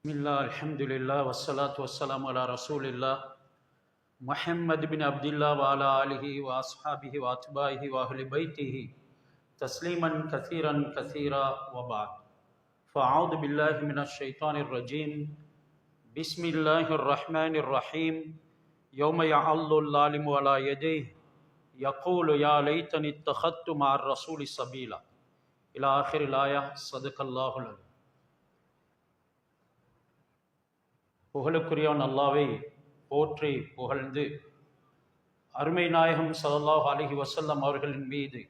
பிஸ்மில்லா அல்ஹம்துலில்லா வஸ்ஸலாத்து வஸ்ஸலாமு அலா ரசூலில்லா முஹம்மது பின் அப்துல்லா வாலா ஆலிஹி வாஸ்ஹாபிஹி வாத்பாஹி வாஹ்லி பைத்திஹி தஸ்லீமன் கசீரன் கசீரா வபாத் ஃபஅஊது பில்லாஹி மினஷ் ஷைத்தானிர் ரஜீம் பிஸ்மில்லாஹிர் ரஹ்மானிர் ரஹீம் யௌம யஅல்லுல் லாலிமு அலா யதைஹி யகூலு யா லைத்தனி இத்தஹத்து மஅர் ரசூலி சபீலா இலா ஆখিরিல் ஆயா ஸதகல்லாஹுல் அலீம். புகழுக்குரியவன் அல்லாவை போற்றி புகழ்ந்து அருமை நாயகம் ஸல்லல்லாஹு அலைஹி வஸல்லம் அவர்களின் மீது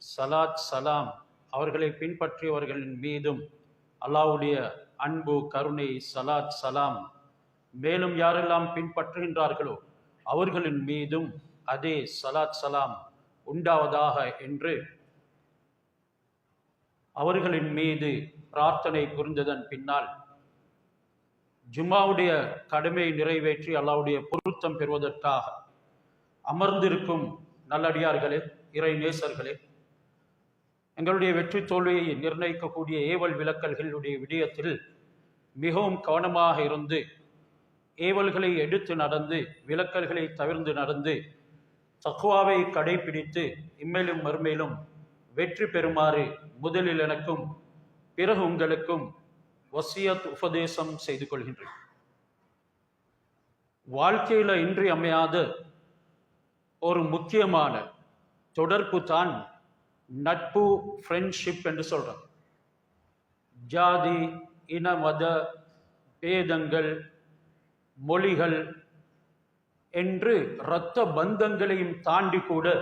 சலாத் சலாம் அவர்களை பின்பற்றியவர்களின் மீதும் அல்லாஹ்வுடைய அன்பு கருணை சலாத் சலாம் மேலும் யாரெல்லாம் பின்பற்றுகின்றார்களோ அவர்களின் மீதும் அதே சலாத் சலாம் உண்டாவதாக என்று அவர்களின் மீது பிரார்த்தனை புரிந்ததன் பின்னால் ஜும்மாவுடைய கடமையை நிறைவேற்றி அல்லாஹ்வுடைய பொருத்தம் பெறுவதற்காக அமர்ந்திருக்கும் நல்லடியார்களே, இறை நேசர்களே, எங்களுடைய வெற்றி தோல்வியை நிர்ணயிக்கக்கூடிய ஏவல் விலக்கல்களுடைய விடயத்தில் மிகவும் கவனமாக இருந்து ஏவல்களை எடுத்து நடந்து விலக்கல்களை தவிர்த்து நடந்து தக்வாவை கடைபிடித்து இம்மையிலும் மறுமையிலும் வெற்றி பெறுமாறு முதலில் எனக்கும் பிறகு உங்களுக்கும் வசியத் உபதேசம் செய்து கொள்கின்றேன். வாழ்க்கையில இன்றி அமையாத ஒரு முக்கியமான தொடர்பு தான் நட்பு, ஃப்ரெண்ட்ஷிப் என்று சொல்றோம். ஜாதி, இன, மத பேதங்கள், மொழிகள் என்று இரத்த பந்தங்களையும் தாண்டி கூட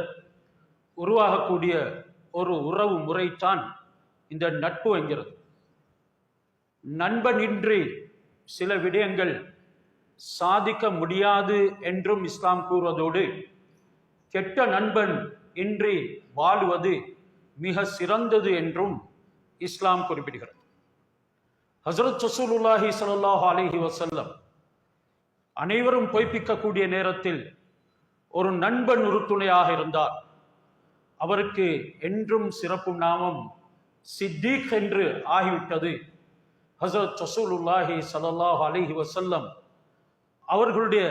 உருவாகக்கூடிய ஒரு உறவு முறைதான் இந்த நட்பு என்கிறது. நண்பனின்றி சில விடயங்கள் சாதிக்க முடியாது என்றும் இஸ்லாம் கூறுவதோடு கெட்ட நண்பன் இன்றி வாழுவது மிக சிறந்தது என்றும் இஸ்லாம் குறிப்பிடுகிறது. ஹஜ்ரத் ரசூலுல்லாஹி ஸல்லல்லாஹு அலைஹி வஸல்லம் அனைவரும் பொய்ப்பிக்கக்கூடிய நேரத்தில் ஒரு நண்பன் உறுதுணையாக இருந்தார். அவருக்கு என்றும் சிறப்பு நாமம் சித்தீக் என்று ஆகிவிட்டது. ஹஸரத் ரசூலுல்லாஹி ஸல்லல்லாஹு அலைஹி வஸல்லம் அவர்களுடைய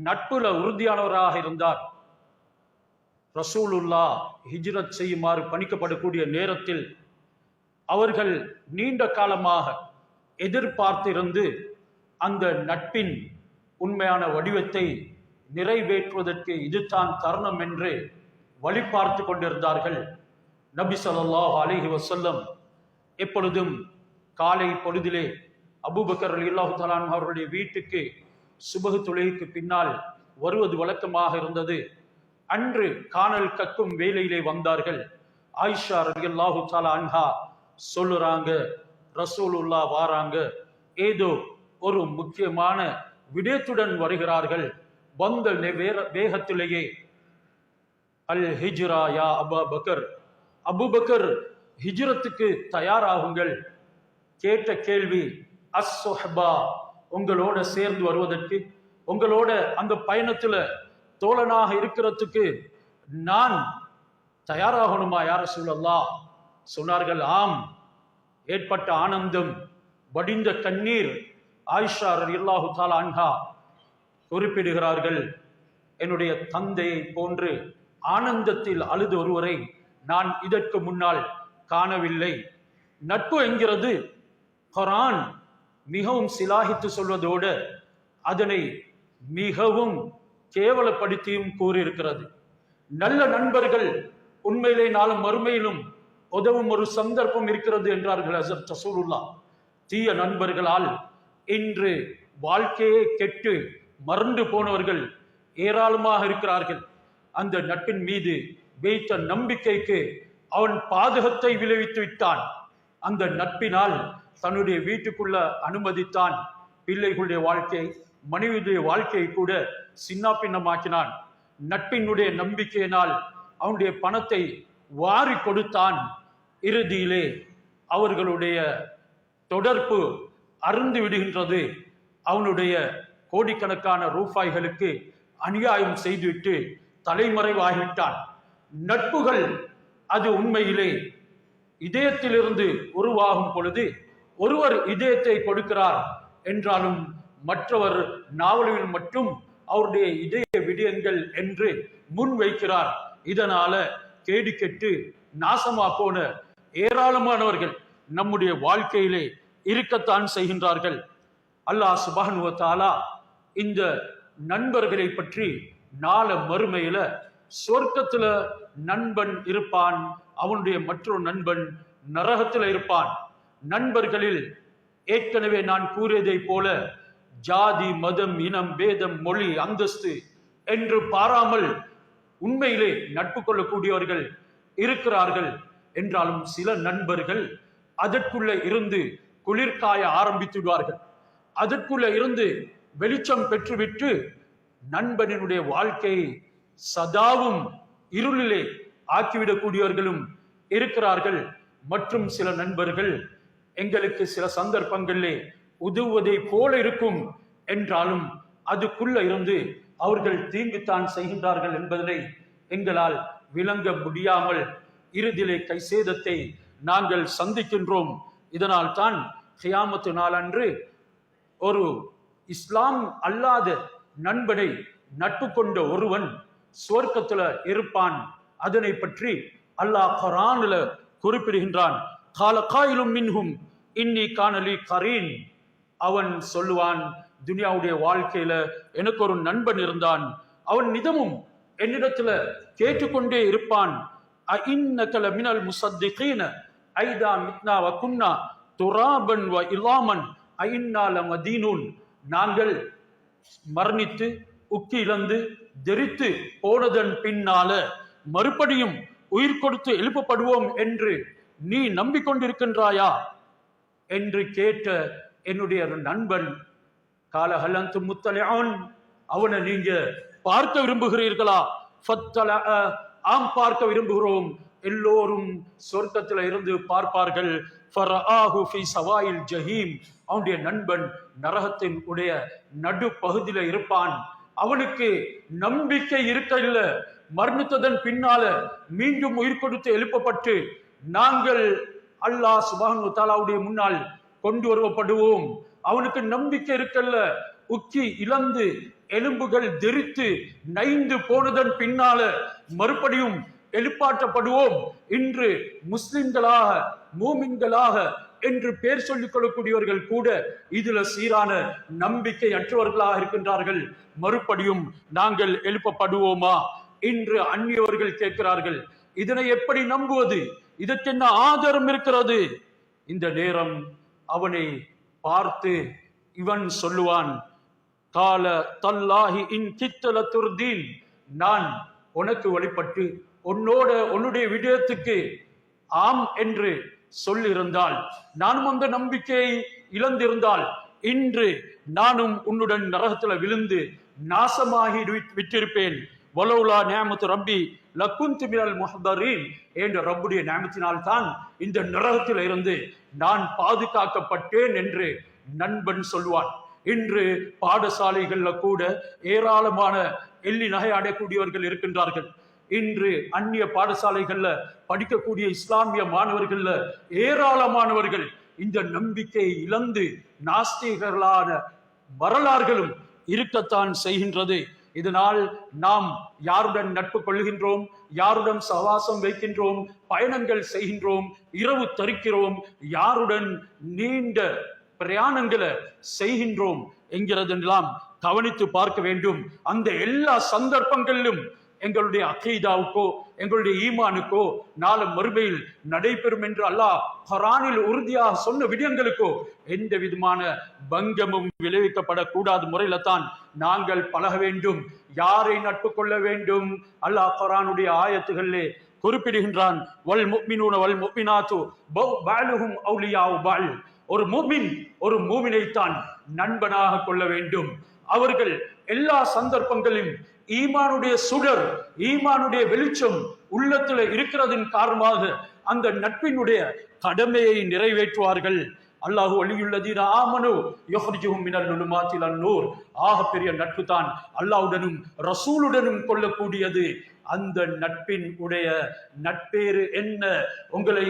நட்புல உறுதியானவராக இருந்தார். ரசூலுல்லாஹ் ஹிஜ்ரத் செய்யுமாறு பணிக்கப்படக்கூடிய நேரத்தில் அவர்கள் நீண்ட காலமாக எதிர்பார்த்திருந்து அந்த நட்பின் உண்மையான வடிவத்தை நிறைவேற்றுவதற்கு இதுதான் தருணம் என்று வழி பார்த்து கொண்டிருந்தார்கள். நபி ஸல்லல்லாஹு அலைஹி வஸல்லம் எப்பொழுதும் காலை பொழுதிலே அபூபக்கர் ரலியல்லாஹு தஆலா அன்ஹு அவர்களுடைய வீட்டுக்கு சுபஹ் தொழுகைக்கு பின்னால் வருவது வழக்கமாக இருந்தது. அன்று காணல் கக்கும் வேளையிலே வந்தார்கள். ஆயிஷா ரலியல்லாஹு தஆலா அன்ஹா சொல்லுறாங்க, ரசூலுல்லாஹ் வாராங்க, ஏதோ ஒரு முக்கியமான விடயத்துடன் வருகிறார்கள். வந்த வேகத்திலேயே அல் ஹிஜ்ரா யா அபூபக்கர், அபூபக்கர் ஹிஜ்ரத்துக்கு தயாராகுங்கள். கேட்ட கேள்வி அஸ்ஸுஹ்பா, உங்களோட சேர்ந்து வருவதற்கு, உங்களோட அந்த பயணத்துல தோழனாக இருக்கிறதுக்கு நான் தயாராகணுமா யா ரசூலல்லாஹ்? சொன்னார்கள், ஆம். ஏற்பட்ட ஆனந்தம், வடிந்த கண்ணீர். ஆயிஷா ரலியல்லாஹு தஆலா அன்ஹா குறிப்பிடுகிறார்கள், என்னுடைய தந்தையை போன்று ஆனந்தத்தில் அழுது ஒருவரை நான் இதற்கு முன்னால் காணவில்லை. நட்பு என்கிறது குர்ஆன் மிகவும் சிலாகித்து சொல்வதோடு அதனை மிகவும் கேவலப்படுத்தியும் கூறியிருக்கிறது. நல்ல நண்பர்கள் உண்மையிலே நாளும் மறுமையிலும் உதவும் ஒரு சந்தர்ப்பம் இருக்கிறது என்றார்கள் ஹஸரத் ரசூலுல்லாஹ். தீய நண்பர்களால் இன்று வாழ்க்கையே கெட்டு மறந்து போனவர்கள் ஏராளமாக இருக்கிறார்கள். அந்த நட்பின் மீது வைத்த நம்பிக்கைக்கு அவன் பாதகத்தை விளைவித்து விட்டான். அந்த நட்பினால் தன்னுடைய வீட்டுக்குள்ள அனுமதித்தான். பிள்ளைகளுடைய வாழ்க்கை, மனைவியுடைய வாழ்க்கையை கூட சின்ன பின்னமாக்கினான். நட்பினுடைய நம்பிக்கையினால் அவனுடைய பணத்தை வாரி கொடுத்தான். இறுதியிலே அவர்களுடைய தொடர்பு அருந்து விடுகின்றது. அவனுடைய கோடிக்கணக்கான ரூபாய்களுக்கு அநியாயம் செய்துவிட்டு தலைமறைவாகிவிட்டான். நட்புகள் அது உண்மையிலே இதயத்திலிருந்து உருவாகும் பொழுது ஒருவர் இதயத்தை கொடுக்கிறார் என்றாலும் மற்றவர் நாவலில் மட்டும் அவருடைய இதய விடயங்கள் என்று முன் வைக்கிறார். இதனால கேடு கெட்டு நாசமா போன ஏராளமானவர்கள் நம்முடைய வாழ்க்கையிலே இருக்கத்தான் செய்கின்றார்கள். அல்லாஹ் சுப்ஹானஹு வ தஆலா இந்த நண்பர்களை பற்றி நாள மறுமையில சொர்க்கத்துல நண்பன் இருப்பான், அவனுடைய மற்றொரு நண்பன் நரகத்துல இருப்பான். நண்பர்களில் ஏற்கனவே நான் கூறியதை போல ஜாதி, மதம், இனம், பேதம், மொழி, அந்தஸ்து என்று பாராமல் உண்மையிலே நட்பு கொள்ளக்கூடியவர்கள் இருக்கிறார்கள். என்றாலும் சில நண்பர்கள் அதற்குள்ள இருந்து குளிர்காய ஆரம்பித்துடுவார்கள். அதற்குள்ள இருந்து வெளிச்சம் பெற்றுவிட்டு நண்பனினுடைய வாழ்க்கையை சதாவும் இருளிலே ஆக்கிவிடக்கூடியவர்களும் இருக்கிறார்கள். மற்றும் சில நண்பர்கள் எங்களுக்கு சில சந்தர்ப்பங்களிலே உதவுவதை போல இருக்கும், என்றாலும் அதுக்குள்ள இருந்து அவர்கள் தீங்குத்தான் செய்கின்றார்கள் என்பதனை எங்களால் விளங்க முடியாமல் இறுதியிலே கை சேதத்தை நாங்கள் சந்திக்கின்றோம். இதனால் தான் கியாமத்து நாள் அன்று ஒரு இஸ்லாம் அல்லாத நண்பனை நட்பு கொண்ட ஒருவன் சுவர்க்கத்துல இருப்பான். அதனை பற்றி அல்லாஹ் குர்ஆன்ல குறிப்பிடுகின்றான். கால காயிலும் மின்ஹும் இன்னி கானலி கரீன். அவன் சொல்லுவான், துனியாவுடைய வாழ்க்கையில எனக்கு ஒரு நண்பன் இருந்தான், அவன் நிதமும் என்னிடத்துல கேட்டுக்கொண்டே இருப்பான். அஇன்னக மினல் முஸத்திகீன ஐதா மித்னா வ குன்னா துராபன் வ இலாமன் அஇன்னா லமதீனூன். நாங்கள் மரணித்து உக்கி இழந்து தெரித்து போனதன் பின்னால மறுபடியும் உயிர் கொடுத்து எழுப்பப்படுவோம் என்று நீ நம்பிக்கொண்டிருக்கின்றாயா என்று கேட்ட என்னுடைய நண்பன், காலஹலந்து முத்தலிஆன், அவனை நீங்க பார்க்க விரும்புகிறீர்களா? ஃபத்தல, ஆம் பார்க்க விரும்புகிறோம். எல்லோரும் சொர்க்கத்துல இருந்து பார்ப்பார்கள். ஃபரஆஹு ஃபீ சவாயில் ஜஹீம். அவனுடைய நண்பன் நரகத்தின் உடைய நடு பகுதியில இருப்பான். அவனுக்கு நம்பிக்கை இருக்க இல்ல. மரணித்ததன் பின்னால மீண்டும் உயிர் கொடுத்து எழுப்பப்பட்டு நாங்கள் அல்லாஹ் சுப்ஹானஹு வ தஆலாவுடைய முன்னால் கொண்டு வரப்படுவோம். அவனுக்கு நம்பிக்கை இருக்கல்ல. உக்கி இழந்து எலும்புகள் தெரித்து நைந்து போனதன் பின்னால மறுபடியும் எழுப்பாற்றப்படுவோம். இன்று முஸ்லிம்களாக மூமின்களாக என்று பெயர் சொல்லிக் கொள்ளக்கூடியவர்கள் கூட இதுல சீரான நம்பிக்கை அற்றவர்களாக இருக்கின்றார்கள். மறுபடியும் நாங்கள் எழுப்பப்படுவோமா என்று அந்நியவர்கள் கேட்கிறார்கள். இதனை எப்படி நம்புவது? இதற்கு என்ன ஆதாரம் இருக்கிறது? இந்த நேரம் அவனை பார்த்து இவன் சொல்லுவான், கால தல்லாஹி இன் கித்தல துர்தீன். நான் உனக்கு வழிபட்டு உன்னுடைய விடயத்துக்கு ஆம் என்று சொல்லியிருந்தால், நானும் அந்த நம்பிக்கையை இழந்திருந்தால் இன்று நானும் உன்னுடன் நரகத்துல விழுந்து நாசமாகி விட்டிருப்பேன். வலவுலா நிஅமத்து ரப்பி லகுன்து மினல் முஹ்தரீன். என்ற ரப்புடைய நிஅமத்தினால் தான் இந்த நரகத்தில் இருந்து நான் பாதுகாக்கப்பட்டேன் என்று நண்பன் சொல்வான். இன்று பாடசாலைகள்ல கூட ஏராளமான எள்ளி நகை அடையக்கூடியவர்கள் இருக்கின்றார்கள். இன்று அந்நிய பாடசாலைகள்ல படிக்கக்கூடிய இஸ்லாமிய மாணவர்கள்ல ஏராளமானவர்கள் இந்த நம்பிக்கையை இழந்து நாஸ்திகர்களான வரலாறுகளும் இருக்கத்தான் செய்கின்றது. இதனால் நாம் யாருடன் நட்பு கொள்கின்றோம், யாருடன் சவாசம் வைக்கின்றோம், பயணங்கள் செய்கின்றோம், இரவு தரிக்கிறோம், யாருடன் நீண்ட பிரயாணங்களை செய்கின்றோம் என்கிறதெல்லாம் கவனித்து பார்க்க வேண்டும். அந்த எல்லா சந்தர்ப்பங்களிலும் எங்களுடைய அகீதாவுக்கோ எங்களுடைய ஈமானுக்கோ நாள மறுமையில் நடைபெறும் என்று அல்லாஹ் குர்ஆனில் உறுதியாக சொன்ன விடயங்களுக்கோ எந்த விதமான பங்கமும் விளைவிக்கப்படக்கூடாத முறையில தான் நாங்கள் பழக வேண்டும். யாரை நட்பு கொள்ள வேண்டும்? அல்லாஹ் குர்ஆனுடைய ஆயத்துகளிலே குறிப்பிடுகின்றான், வல் முஃமினூன வல் முஃமினாத்து பஅலுஹும் அவுலியாஉ பஅல். ஒரு முஃமின் ஒரு மூமினைத்தான் நண்பனாக கொள்ள வேண்டும். அவர்கள் எல்லா சந்தர்ப்பங்களிலும் ஈமானுடைய சுடர், ஈமானுடைய வெளிச்சம் உள்ளத்துல இருக்கிறதின் காரணமாக அந்த நட்பினுடைய கடமையை நிறைவேற்றுவார்கள். அல்லாஹு வலியுல்லதீன ஆமனு யுஹ்ரிஜுஹும் மினல் லுலுமாத்தி இலன் நூர். ஆக பெரிய நட்பு தான் அல்லாஹ்வுடனும் ரசூலுடனும் கொள்ளக்கூடியது. அந்த நட்பின் உடைய நட்பேறு என்ன? உங்களை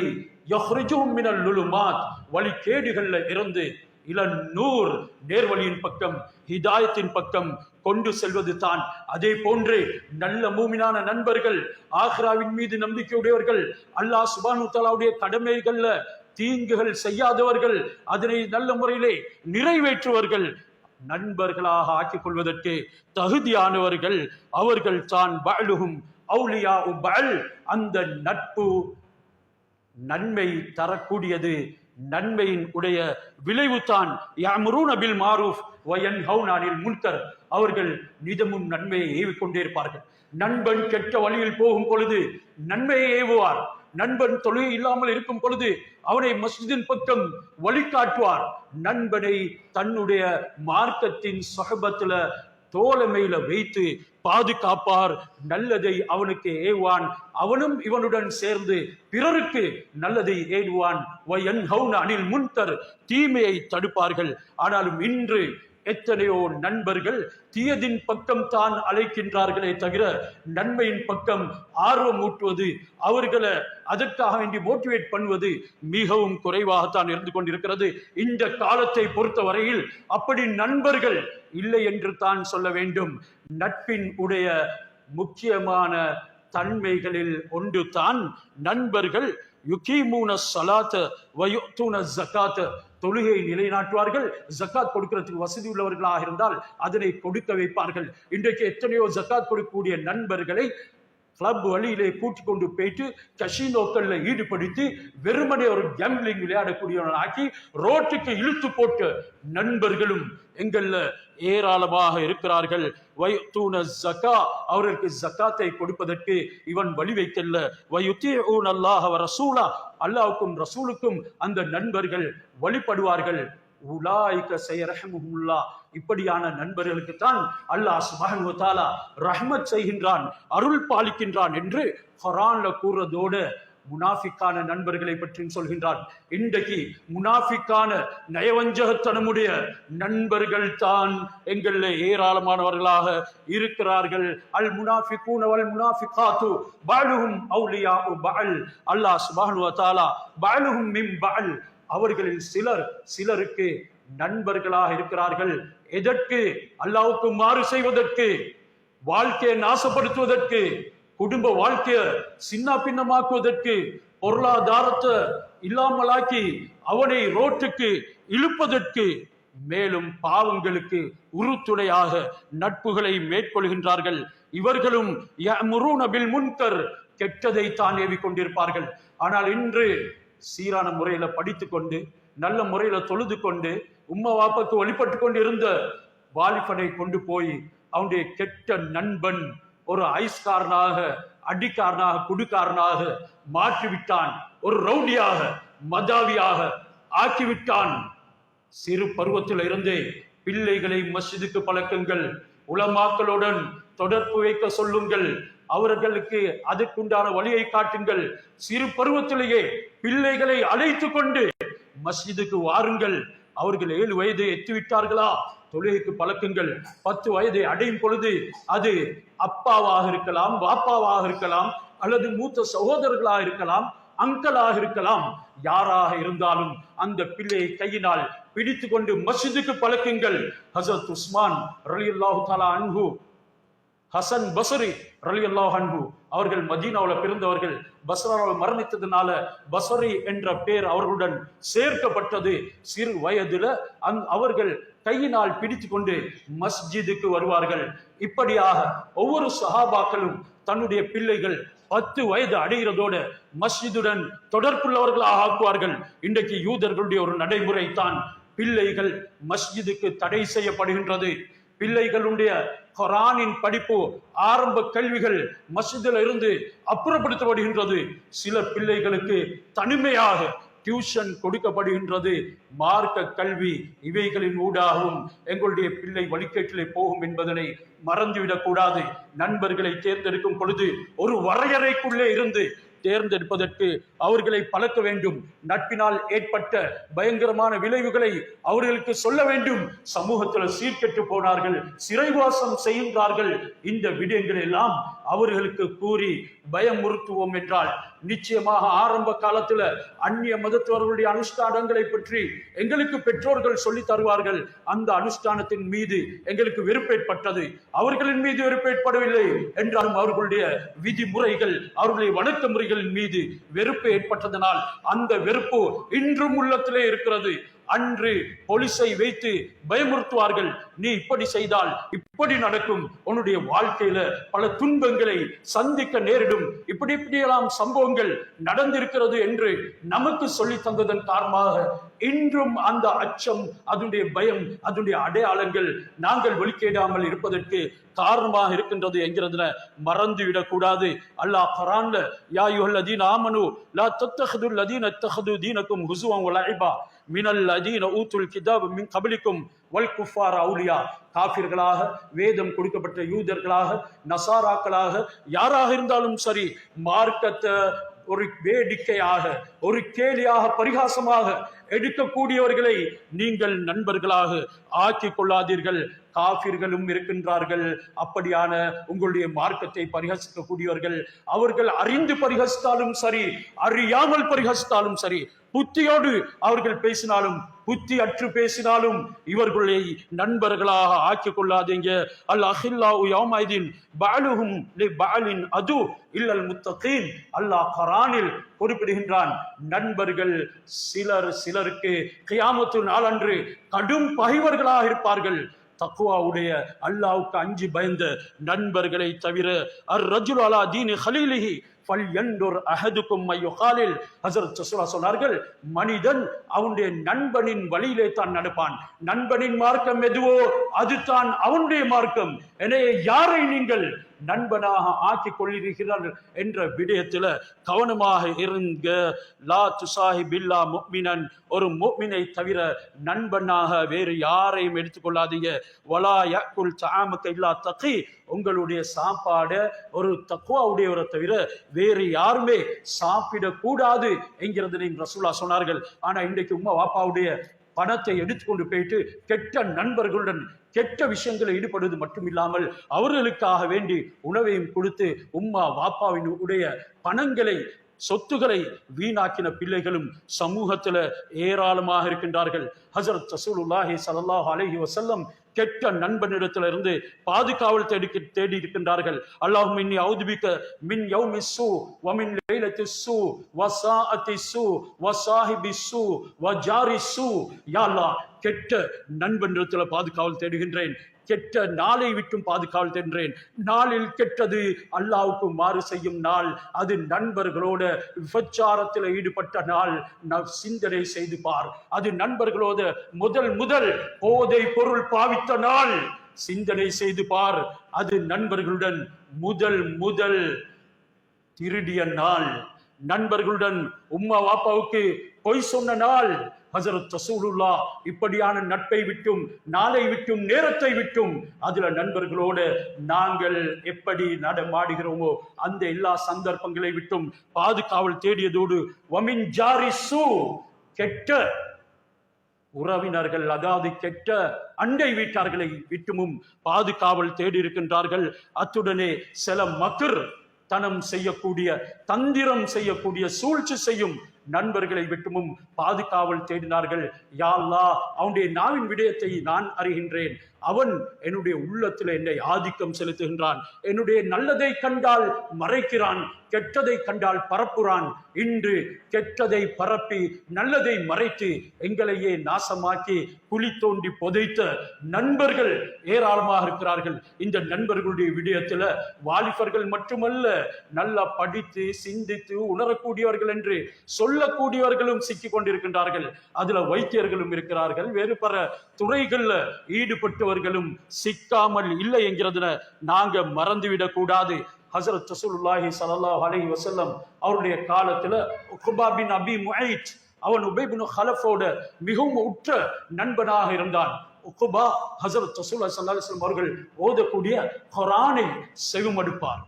யுஹ்ரிஜுஹும் மினல் லுலுமாத், வழிகேடுகள்ல இருந்து இலன் நூர், நேர்வழியின் பக்கம், ஹிதாயத்தின் பக்கம் கொண்டு செல்வது தான். அதே போன்று நல்ல மூமினான நண்பர்கள், ஆக்ராவின் மீது நம்பிக்கையுடையவர்கள், அல்லாஹ் சுப்ஹானஹு வ தஆலாவுடைய கடமைகள்ல தீங்குகள் செய்யாதவர்கள், அதனை நல்ல முறையிலே நிறைவேற்றுவர்கள், நண்பர்களாக ஆக்கிக் கொள்வதற்கு தகுதியானவர்கள் அவர்கள் தான். பஅலுஹும் அவுலியா பஅல், அந்த நட்பு நன்மை தரக்கூடியது, நன்மையின் உடைய விளைவு தான். யஅமுரூன பில் மாரூஃப் வ யன்ஹவுன அனில் முன்கர், அவர்கள் நிதமும் நன்மையை ஏவிக் கொண்டே இருப்பார்கள். நண்பன் கெட்ட வழியில் போகும் பொழுது நன்மையை ஏவுவார். நண்பன் தொழுகை இல்லாமல் இருக்கும் பொழுது அவனை மஸ்ஜிதின் பக்கம் வழிகாட்டுவார். நண்பனை தன்னுடைய மார்க்கத்தின் சொஹபத்துல தோழமையில வைத்து பாதுகாப்பார். நல்லதை அவனுக்கு ஏவான், அவனும் இவனுடன் சேர்ந்து பிறருக்கு நல்லதை ஏவுவான். அனில் முன்கர், தீமையை தடுப்பார்கள். ஆனாலும் இன்று எத்தனையோ நண்பர்கள் தீயதின் பக்கம் தான் அழைக்கின்றார்களே தவிர நன்மையின் பக்கம் ஆர்வம் ஊட்டுவது, அவர்களை அதற்காக வேண்டி மோட்டிவேட் பண்ணுவது மிகவும் குறைவாகத்தான் இருந்து கொண்டிருக்கிறது. இந்த காலத்தை பொறுத்த வரையில் அப்படி நண்பர்கள் இல்லை என்று தான் சொல்ல வேண்டும். நட்பின் உடைய முக்கியமான தன்மைகளில் ஒன்று தான் நண்பர்கள் யுகீமூன ஸலாத்த வ யுஅத்தூன ஸகாத்த, தொழுகையை நிலைநாட்டுவார்கள். ஜக்காத் கொடுக்கிறதுக்கு வசதி உள்ளவர்களாக இருந்தால் அதனை கொடுக்க வைப்பார்கள். இன்றைக்கு எத்தனையோ ஜக்காத் கொடுக்கக்கூடிய நண்பர்களை கிளப் வழியிலே கூட்டிக் கொண்டு போயிட்டு கசினோக்கள்ல ஈடுபடுத்தி வெறுமனே ஒரு கேம்பிளிங் விளையாடக்கூடியவன் ஆக்கி ரோட்டுக்கு இழுத்து போட்டு நண்பர்களும் எங்கள்ல ஏராளமாக இருக்கிறார்கள். அவர்களுக்கு ஜக்காத்தை கொடுப்பதற்கு இவன் வழி வைக்கல. அல்லாஹ்வுக்கும் ரசூலுக்கும் அந்த நண்பர்கள் வழிபடுவார்கள். இப்படியான நண்பர்களுக்கு தான் அல்லாஹ் சுப்ஹானஹு வ தஆலா ரஹ்மத் செய்கின்றான், அருள் பாலிக்கின்றான் என்று குர்ஆன்ல கூறதோடு முனாஃபிக்கான நண்பர்களை பற்றி சொல்கின்றான். இன்றைக்கு முனாஃபிக்கான நயவஞ்சகத்தனமுடைய நண்பர்கள் தான் எங்கள ஏராளமானவர்களாக இருக்கிறார்கள். அல் முனாஃபிகூன வல் முனாஃபிகாத்து பஅலுஹும் அவுலியாஉ பஅல், அல்லாஹ் சுப்ஹானஹு வ தஆலா பஅலுஹும் மின் பஅல், அவர்களில் சிலருக்கு நண்பர்களாக இருக்கிறார்கள். எதற்கு? அல்லாஹ்வுக்கு மாறு செய்வதற்கு, வாழ்க்கையை நாசப்படுத்துவதற்கு, குடும்ப வாழ்க்கையை சின்ன பின்னமாக்குவதற்கு, பொருளாதாரத்தை இல்லாமலாக்கி அவனை ரோட்டுக்கு இழுப்பதற்கு, மேலும் பாவங்களுக்கு உறுதுணையாக நட்புகளை மேற்கொள்கின்றார்கள். இவர்களும் யஅமுரூன பில் முன்கர், கெட்டதை தான் ஏவிக் கொண்டிருப்பார்கள். ஆனால் இன்று சீரான முறையில படித்து கொண்டு நல்ல முறையில தொழுது கொண்டு உம்மா வாப்பாக்கு வழிபட்டு கொண்டு இருந்த வாலிபனை கொண்டு போய் அவனுடைய கெட்ட நண்பன் ஒரு ஐஸ்காரனாக, அடிக்காரனாக, குடுக்காரனாக மாற்றிவிட்டான். ஒரு ரவுடியாக, மதாவியாக ஆக்கிவிட்டான். சிறு பருவத்தில் இருந்தே பிள்ளைகளை மஸ்ஜிதுக்கு பழக்குங்கள், உலமாக்களுடன் தொடர்பு வைக்க சொல்லுங்கள், அவர்களுக்கு அதற்குண்டான வழியை காட்டுங்கள். சிறு பருவத்திலேயே பிள்ளைகளை அழைத்து கொண்டு மஸ்ஜிதுக்கு வாருங்கள். அவர்கள் 7 வயதை எத்திவிட்டார்களா, தொழுகைக்கு பழக்குங்கள். 10 வயதை அடையும் பொழுது அது அப்பாவாக இருக்கலாம், பாப்பாவாக இருக்கலாம், அல்லது மூத்த சகோதரர்களாக இருக்கலாம், அங்கலாக இருக்கலாம், யாராக இருந்தாலும் அந்த பிள்ளையை கையினால் பிடித்து கொண்டு மஸ்ஜிதுக்கு பழக்குங்கள். ஹஸரத் உஸ்மான் ரலியல்லாஹு தஆலா அன்ஹு, ஹசன் பஸ்ரி ரலியல்லாஹு அன்ஹு அவர்கள் மதீனாவுல பிறந்தவர்கள். பஸ்ராவில் மரணித்ததுனால பஸ்ரி என்ற பெயர் அவர்களுடன் சேர்க்கப்பட்டது. சிறு வயதுல அவர்கள் கையினால் பிடித்து கொண்டு மஸ்ஜிதுக்கு வருவார்கள். இப்படியாக ஒவ்வொரு சஹாபாக்களும் தன்னுடைய பிள்ளைகள் 10 வயது அடைகிறதோடு மஸ்ஜிதுடன் தொடர்புள்ளவர்களாக ஆக்குவார்கள். இன்றைக்கு யூதர்களுடைய ஒரு நடைமுறை தான் பிள்ளைகள் மஸ்ஜிதுக்கு தடை செய்யப்படுகின்றது. பிள்ளைகளுடைய குர்ஆனின் படிப்பு, ஆரம்ப கல்விகள் மஸ்ஜிதில் இருந்து அப்புறப்படுத்தப்படுகின்றது. சில பிள்ளைகளுக்கு தனிமையாக டியூஷன் கொடுக்கப்படுகின்றது. மார்க்க கல்வி இவைகளின் ஊடாகவும் எங்களுடைய பிள்ளை வழிகேட்டிலே போகும் என்பதனை மறந்துவிடக் கூடாது. நண்பர்களை தேர்ந்தெடுக்கும் பொழுது ஒரு வரையறைக்குள்ளே இருந்து தேர்ந்தெடுப்பதற்கு அவர்களை பழக்க வேண்டும். நட்பினால் ஏற்பட்ட பயங்கரமான விளைவுகளை அவர்களுக்கு சொல்ல வேண்டும். சமூகத்தில் சீர்கெட்டு போனார்கள், சிறைவாசம் செய்கின்றார்கள். இந்த விடயங்கள் எல்லாம் அவர்களுக்கு கூறி பயமுறுத்துவோம் என்றால் நிச்சயமாக ஆரம்ப காலத்துல அந்நிய மதத்தவர்களுடைய அனுஷ்டானங்களை பற்றி எங்களுக்கு பெற்றோர்கள் சொல்லி தருவார்கள். அந்த அனுஷ்டானத்தின் மீது எங்களுக்கு வெறுப்பேற்பட்டது, அவர்களின் மீது வெறுப்பேற்படவில்லை என்றாலும் அவர்களுடைய விதிமுறைகள், அவர்களுடைய வணக்க முறைகளின் மீது வெறுப்பு ஏற்பட்டதனால் அந்த வெறுப்பு இன்றும் உள்ளத்திலே இருக்கிறது. அன்று போலீஸை வைத்து பயமுறுத்துவார்கள், நீ இப்படி செய்தால் இப்படி நடக்கும், உன்னுடைய வாழ்க்கையில பல துன்பங்களை சந்திக்க நேரிடும், இப்படியெல்லாம் சம்பவங்கள் நடந்திருக்கிறது என்று நமக்கு சொல்லி தந்ததன் காரணமாக இன்றும் அந்த அச்சம், அதனுடைய பயம், அதனுடைய அடையாளங்கள் நாங்கள் வெளிக்கேடாமல் இருப்பதற்கு காரணமாக இருக்கின்றது என்கிறதுல மறந்துவிடக் கூடாது. அல்லாஹ் குர்ஆன்ல யா அய்யுஹல்லதீன ஆமனு லா தத்தஹதுல் லதீன இத்தஹது தீனக்கும் ஹுஸுவன் வ லஇபா மினல் லதீன ஊத்துல் கிதாப மின் கப்லிக்கும் வல் குஃபார் அவுலியா, காஃபிர்களாக வேதம் கொடுக்கப்பட்ட யூதர்களாக நசாராக்களாக யாராக இருந்தாலும் சரி, மார்க்கத்தை ஒரு வேடிக்கையாக, ஒரு கேலியாக, பரிகாசமாக எடுக்கக்கூடியவர்களை நீங்கள் நண்பர்களாக ஆக்கிக் கொள்ளாதீர்கள். காஃபிர்களும் இருக்கின்றார்கள் அப்படியான உங்களுடைய மார்க்கத்தை பரிகசிக்கக்கூடியவர்கள். அவர்கள் அறிந்து பரிகசித்தாலும் சரி, அறியாமல் பரிகசித்தாலும் சரி, புத்தியோடு அவர்கள் பேசினாலும் புத்தி அற்று பேசினாலும் இவர்களை நண்பர்களாக ஆக்கிக் கொள்ளாதீங்க. அல் அஹில்லாஹு யௌமைதின் பஅலுஹும் லிபஅலின் அது இல்லல் முத்தகீன். அல்லாஹ் குர்ஆனில் குறிப்பிடுகின்றான், நண்பர்கள் சிலருக்கு கியாமத்து நாளன்று கடும் பகைவர்களாக இருப்பார்கள். தக்வாவுடைய அல்லாஹ்வுக்கு அஞ்சி பயந்த நண்பர்களை தவிர. அர் ரஜுல் அலா தீனி ஹலீலிஹி ஃபல்யன்துர் அஹதுக்கும் மய்யுகாலில். ஹஜ்ரத் ரசூலுல்லாஹ் சொன்னார்கள், மனிதன் அவனுடைய நண்பனின் வழியிலே தான் நடப்பான். நண்பனின் மார்க்கம் எதுவோ அதுதான் அவனுடைய மார்க்கம். எனவே யாரை நீங்கள் நண்பனாக ஆக்கிக் கொள்கிறீர்கள் என்ற விடயத்தில் கவனமாக இருங்க. லா துசாஹிபில்லா முஃமினன், ஒரு முஃமினை தவிர நண்பனாக வேறு யாரையும் எடுத்துக்கொள்ளாதீங்க. வலா யக்குல் தஆமக இல்லா தகி, உங்களுடைய சாப்பாடு ஒரு தக்வா உடையவரை தவிர வேறு யாருமே சாப்பிடக்கூடாது என்கிறதை ரசூலுல்லாஹ் சொன்னார்கள். ஆனா இன்றைக்கு உம்மா வாப்பாவுடைய பணத்தை எடுத்துக்கொண்டு போயிட்டு கெட்ட நண்பர்களுடன் கெட்ட விஷயங்களை ஈடுபடுவது மட்டுமில்லாமல் அவர்களுக்காக வேண்டி உணவையும் கொடுத்து உம்மா வாப்பாவின் உடைய பணங்களை, சொத்துக்களை வீணாக்கின பிள்ளைகளும் சமூகத்துல ஏராளமாக இருக்கின்றார்கள். ஹஜ்ரத் ரசூலுல்லாஹி ஸல்லல்லாஹு அலைஹி வஸல்லம் கெட்ட நண்பனிடத்திலிருந்து பாதுகாவல் தேடி இருக்கின்றார்கள். அல்லாஹும்ம இன்னி அஊதுபிக மின் யௌமிஸ் ஸூ வ மின் லைலத்திஸ் ஸூ வ ஸாஅத்திஸ் ஸூ வ ஸாஹிபிஸ் ஸூ வ ஜாரிஸ் ஸூ. யா அல்லாஹ், கெட்ட நண்பனிடத்தில் பாதுகாவல் தேடுகின்றேன், கெட்ட நாளை விட்டும் பாதுகாவல் தேடுகிறேன். நாளில் கெட்டது அல்லாஹ்வுக்கு மாறு செய்யும் நாள், அது நண்பர்களோட விபச்சாரத்தில் ஈடுபட்ட நாள். சிந்தனை செய்து பார், அது நண்பர்களோட முதல் போதை பொருள் பாவித்த நாள். சிந்தனை செய்து பார், அது நண்பர்களுடன் முதல் திருடிய நாள், நண்பர்களுடன் உம்மா வாப்பாவுக்கு பொய் சொன்ன நாள். ஹஜ்ரத் ரசூலுல்லாஹ் இப்படியான நட்பை விட்டும், நாளை விட்டும், நேரத்தை விட்டும், அதுல நண்பர்களோடு நாங்கள் எப்படி நடமாடுகிறோமோ அந்த எல்லா சந்தர்ப்பங்களை விட்டும் பாதுகாவல் தேடியதோடு வமின் ஜாரிசு, கெட்ட உறவினர்கள், அதாவது கெட்ட அண்டை வீட்டார்களை விட்டுமும் பாதுகாவல் தேடி இருக்கின்றார்கள். அத்துடனே சில மக்கர் தனம் செய்யக்கூடிய, தந்திரம் செய்யக்கூடிய, சூழ்ச்சி செய்யும் நண்பர்களை விட்டுமும் பாதுகாவல் தேடினார்கள். யா அல்லாஹ், அவனுடைய நாவின் விடயத்தை நான் அறிகின்றேன், அவன் என்னுடைய உள்ளத்தில் என்னை ஆதிக்கம் செலுத்துகின்றான், என்னுடைய நல்லதை கண்டால் மறைக்கிறான், கெட்டதை கண்டால் பரப்புறான். இன்று கெட்டதை பரப்பி நல்லதை மறைத்து எங்களையே நாசமாக்கி குழி தோண்டி புதைத்த நண்பர்கள் ஏராளமாக இருக்கிறார்கள். இந்த நண்பர்களுடைய விடயத்துல வாலிபர்கள் மட்டுமல்ல, நல்லா படித்து சிந்தித்து உணரக்கூடியவர்கள் என்று சொல்லக்கூடியவர்களும் சிக்கிக் கொண்டிருக்கின்றார்கள். அதுல வைத்தியர்களும் இருக்கிறார்கள், வேறு பல துறைகள்ல ஈடுபட்டவர்களும் சிக்காமல் இல்லை என்கிறதுல நாங்க மறந்துவிடக் கூடாது. ஹஜ்ரத் ரசூலுல்லாஹி ஸல்லல்லாஹு அலைஹி வஸல்லம் அவருடைய காலத்துல உக்பா பின் அபி முஐத், அவன் உபை பின் ஹலஃபோட மிகவும் உற்ற நண்பனாக இருந்தான். உக்பா ஹஜ்ரத் ரசூலுல்லாஹி ஸல்லல்லாஹு அலைஹி வஸல்லம் அவர்கள் ஓதக்கூடிய குர்ஆனை செவிமடுப்பார்,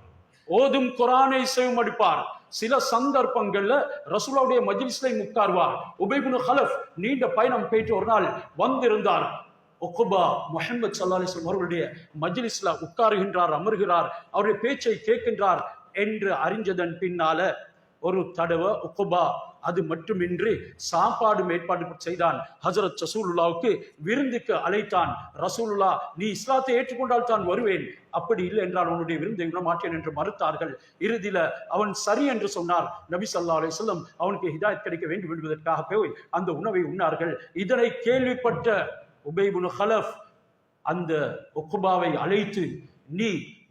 ஓதும் குர்ஆனை செவிமடுப்பார். சில சந்தர்ப்பங்கள்ல ரசூலுல்லாஹ்வுடைய மஜ்லிஸ்ல உட்கார்வார். உபை பின் ஹலஃப் நீண்ட பயணம் போயிட்டு ஒரு நாள் வந்திருந்தார். உக்பா முஹம்மது ஸல்லல்லாஹு அலைஹி வஸல்லம் அவர்களுடைய மஜ்லிஸ்ல உட்காருகின்றார், அமர்கிறார், அவருடைய பேச்சை கேட்கின்றார். என்று அறிஞ்சதன் பின்னால ஒரு தடவை உக்குபா அது மட்டுமின்றி சாப்பாடு ஏற்பாடு செய்தான். ஹஜரத் ரசூலுல்லாவுக்கு விருந்துக்கு அழைத்தான். ரசூலுல்லா, நீ இஸ்லாத்தை ஏற்றுக்கொண்டால் தான் வருவேன், அப்படி இல்லை என்றால் உன்னுடைய விருந்தை விட மாட்டேன் என்று மறுத்தார்கள். இறுதியில அவன் சரி என்று சொன்னார். நபி ஸல்லல்லாஹு அலைஹி வஸல்லம் அவனுக்கு ஹிதாயத் கிடைக்க வேண்டும் என்பதற்காக போய் அந்த உணவை உண்ணார்கள். இதனை கேள்விப்பட்ட உபை இப்னு கலஃப் அந்த உக்பாவை அழைத்து, நீ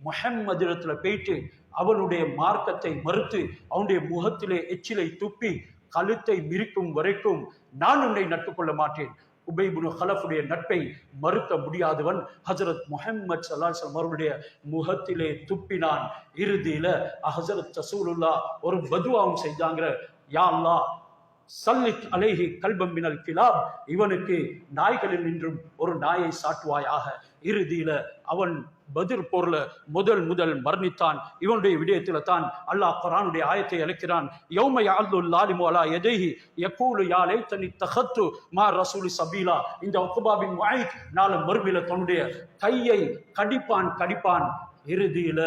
முஹம்மதிடத்துல போயிட்டு அவனுடைய மார்க்கத்தை மறுத்து அவனுடைய முகத்திலே எச்சிலை துப்பி கழுத்தை மிரிக்கும் வரைக்கும் நான் உன்னை நட்பு கொள்ள மாட்டேன். உபை இப்னு கலஃபுடைய நட்பை மறுக்க முடியாதவன் ஹஜரத் முஹம்மது ஸல்லல்லாஹு அலைஹி வஸல்லம் அவருடைய முகத்திலே துப்பினான். இறுதியில ஹஜரத் ரசூலுல்லாஹ் ஒரு பதுவாவும் செஞ்சாங்க. யா அல்லாஹ், சல்லித் அலைஹி கல்பம் மினல் கிலாப், இவனுக்கு நாய்களில் நின்றும் ஒரு நாயை சாட்டுவாயாக. இறுதியில அவன் பத்ர் போர்ல முதல் மரணித்தான். இவனுடைய விடயத்தில தான் அல்லாஹ் குர்ஆனுடைய ஆயத்தை இறக்கிறான். யௌம யஅல்லுல் லாலிமு அலா யதைஹி யகூலு யா லைத்தனி தகத்து மா ரசூலி சபீலா. இந்த உக்பா பின் முஐத் நாளை மறுமையில தன்னுடைய கையை கடிப்பான். இறுதியில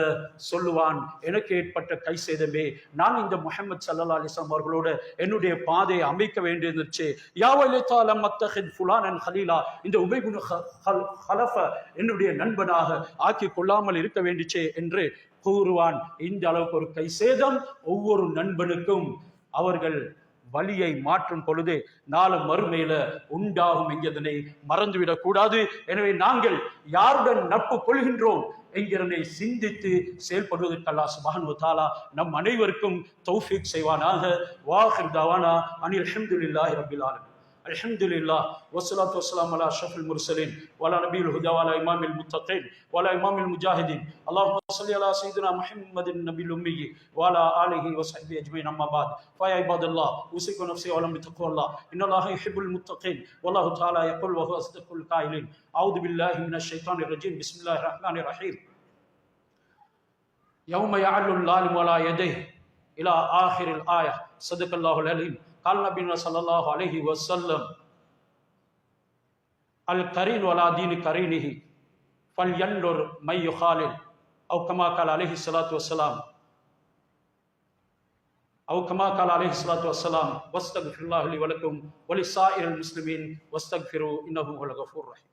சொல்லுவான், எனக்கு ஏற்பட்ட கை சேதமே, நான் இந்த முஹம்மது ஸல்லல்லாஹு அலைஹி வஸல்லம் அவர்களோட என்னுடைய பாதையை அமைக்க வேண்டியிருந்துச்சு. யா வைலதா லம் அத்தஹித் ஃபுலானன் கலீலா, இந்த உபை இப்னு கலஃப என்னுடைய நண்பனாக ஆக்கி கொள்ளாமல் இருக்க வேண்டிச்சே என்று கூறுவான். இந்த அளவுக்கு ஒரு கை சேதம் ஒவ்வொரு நண்பனுக்கும் அவர்கள் வழியை மாற்றும் பொழுது நாளை மறுமையில உண்டாகும் என்கிறதனை மறந்துவிடக் கூடாது. எனவே நாங்கள் யாருடன் நட்பு கொள்கின்றோம் என்கிறதை சிந்தித்து செயல்படுவதற்கு அல்லாஹ் சுப்ஹானஹு வ தஆலா நம் அனைவருக்கும் தௌஃபீக் செய்வானாக. வாஹிர் தவானா அனில் ஹம்துலில்லாஹி ரப்பில் ஆலமீன். அல்ஹம்துலில்லாஹ் வஸ்ஸலாத்து வஸ்ஸலாமு அலா அஷ்ரஃபில் முர்சலீன் வலா நபியில் ஹுதா வலா இமாமில் முத்தகீன் வலா இமாமில் முஜாஹிதீன். அல்லாஹும்ம ஸல்லி அலா சய்யிதினா முஹம்மதின் நபியில் உம்மி வலா ஆலிஹி வஸஹ்பிஹி அஜ்மஈன். அம்மா பஅத். ஃபயா இபாதல்லாஹ், உஸீகு நஃப்ஸி வ லம் பித்தக்வல்லாஹ். இன்னல்லாஹ யுஹிப்புல் முத்தகீன் வல்லாஹு தஆலா யகுல் வ ஹுவ அஸ்தகுல் காயிலின். அஊது பில்லாஹி மினஷ் ஷைத்தானிர் ரஜீம். பிஸ்மில்லாஹிர் ரஹ்மானிர் ரஹீம். யௌம யஅல்லுல் லாலிமு அலா யதைஹி இலா ஆখিরিல் ஆயா. ஸதகல்லாஹுல் அலீம். قال نبينا صلى الله عليه وسلم القرين ولا دين قرينه فلينظر من يخالل او كما قال عليه الصلاه والسلام واستغفر الله لي ولكم ولسائر المسلمين واستغفروا انه هو الغفور الرحيم.